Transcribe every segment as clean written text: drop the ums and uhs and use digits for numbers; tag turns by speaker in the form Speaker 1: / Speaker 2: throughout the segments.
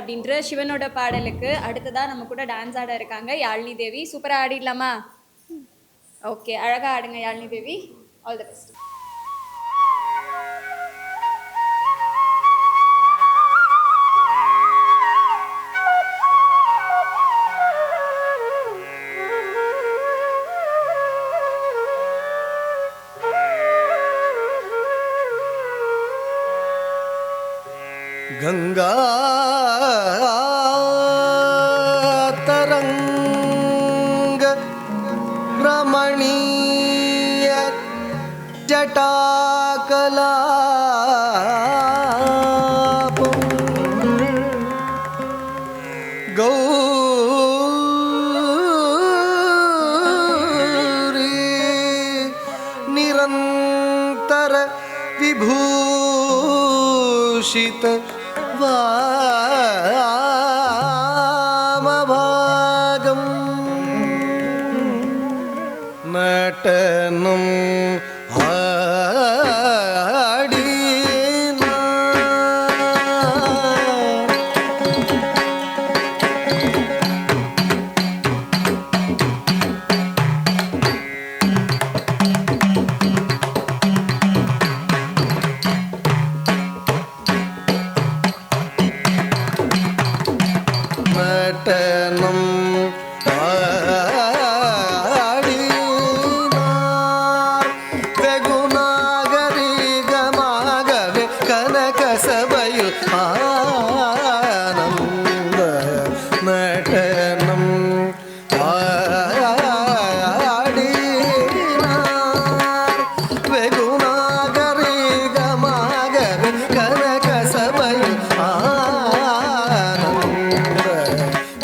Speaker 1: அப்படின்ற சிவனோட பாடலுக்கு அடுத்ததாக நம்ம கூட டான்ஸ் ஆட இருக்காங்க யாழினி தேவி. சூப்பராக ஆடிடலாமா? ஓகே, அழகாக ஆடுங்க Yazhini Devi. All the best.
Speaker 2: Ganga तरंग रमणीय जटाकलापं गौरी निरंतर विभूषित वामभागं नटनं आडिना नटनं ஆடினார் வெகுநாகரிகமாகவே கனகசபையில் ஆனந்த நடனம் ஆடினார் வெகுநாகரிகமாகவே கனகசபையில்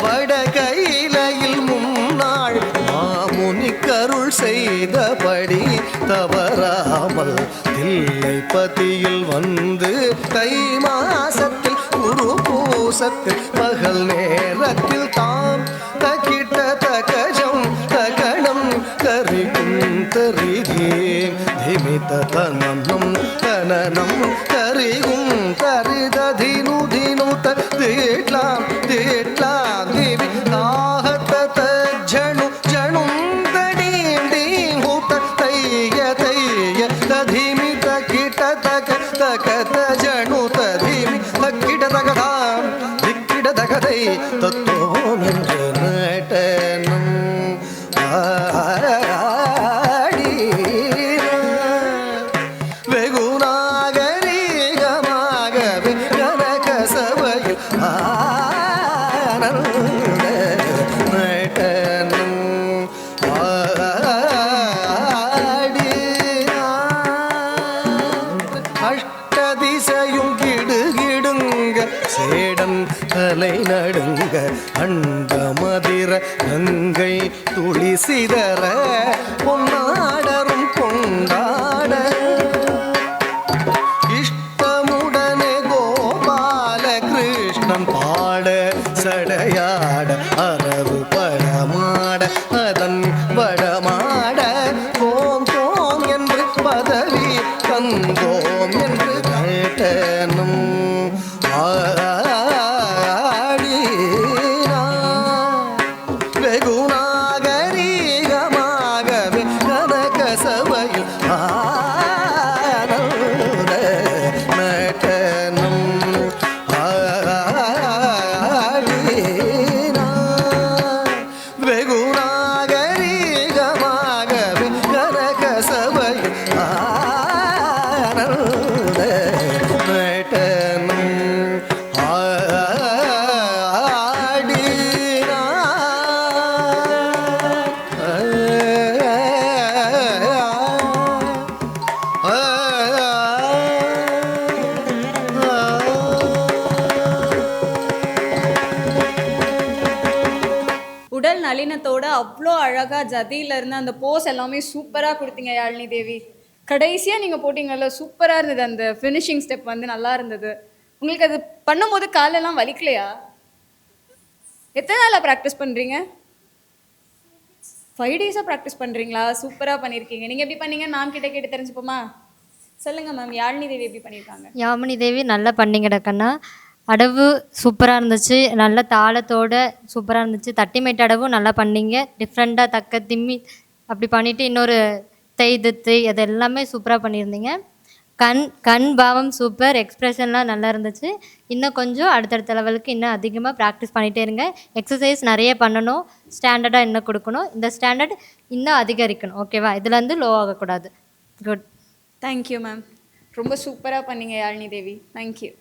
Speaker 2: வடகையிலையில் முன்னாள் மாமுனி கருள் செய்தபடி தவறாமல் தில்லைப்பதியில் வந்து தை மாசத்தில் குரு பூசத்தில் பகல் நேரத்தில் தாம் தகிட்ட தகஜம் தகணம் கரிகும் தரிகே திமித தனனம் தனனம் கரிகும் தரிததினு தினு தேட்லாம் தேட்லாம் தேவி ஆஹத்த ஜணு ஜணும் தடீம் டீம் ஹூத்த தைய தைய ததிமி தகிட தக தக தஜணு ததிமி தகிட தகதாம் திக்கிட தகதை தத்தோ நின்ற நடனம் ஆடி வெகுநாகரிகமாகவே கனகசபையில் ஆனந்த நடனம் ஆடினார். அஷ்டதிசையும் கிடுகிடுங்க சேடன் தலை நடுங்க அண்டமதிர கங்கை துளி சிதற பொன்னாடரும் கொண்டாட இஷ்டமுடனே கோபால கிருஷ்ணன் பாட சடையாட அரவு படமாட அதன் வடமாட கோம் கோம் என்று பதவி தந்தோம் என்று கேட்டனும் ஆடினார். வெகுநாகரிகமாகவே கனகசபையில் ஆனந்த நடனம் ஆடினார். வெகுநாகரிகமாகவே கனகசபையில் ஆனந்த நடனம்
Speaker 1: உடல் நளினத்தோட அவ்வளோ அழகாக ஜதியிலேருந்து அந்த போஸ் எல்லாமே சூப்பராக கொடுத்தீங்க யாழினி தேவி. கடைசியாக நீங்கள் போட்டிங்கல்ல, சூப்பராக இருந்தது. அந்த ஃபினிஷிங் ஸ்டெப் வந்து நல்லா இருந்தது. உங்களுக்கு அது பண்ணும்போது காலெல்லாம் வலிக்கலையா? எத்தனை நாளாக ப்ராக்டிஸ் பண்ணுறீங்க? 5 days ப்ராக்டிஸ் பண்ணுறீங்களா? சூப்பராக பண்ணியிருக்கீங்க. நீங்கள் எப்படி பண்ணீங்க? மேம் கிட்ட கேட்டு தெரிஞ்சுப்போமா? சொல்லுங்கள் மேம், யாழினி தேவி எப்படி பண்ணியிருக்காங்க?
Speaker 3: யாமினி தேவி நல்லா பண்ணீங்கடா கண்ணா. அடவு சூப்பராக இருந்துச்சு, நல்ல தாளத்தோட சூப்பராக இருந்துச்சு. தட்டிமேட்டு அடவும் நல்லா பண்ணீங்க, டிஃப்ரெண்ட்டாக தக்க திம்மி அப்படி பண்ணிவிட்டு இன்னொரு தித்து அது எல்லாமே சூப்பராக பண்ணியிருந்தீங்க. கண் கண் பாவம் சூப்பர், எக்ஸ்ப்ரெஷன்லாம் நல்லா இருந்துச்சு. இன்னும் கொஞ்சம் அடுத்தடுத்த லெவலுக்கு இன்னும் அதிகமாக ப்ராக்டிஸ் பண்ணிகிட்டே இருங்க. எக்ஸசைஸ் நிறைய பண்ணணும், ஸ்டாண்டர்டாக இன்னும் கொடுக்கணும். இந்த ஸ்டாண்டர்ட் இன்னும் அதிகரிக்கணும், ஓகேவா? இதுலேருந்து லோ ஆகக்கூடாது. குட்.
Speaker 1: Thank you ma'am. ரொம்ப சூப்பராக பண்ணீங்க யாழினி தேவி. தேங்க்யூ.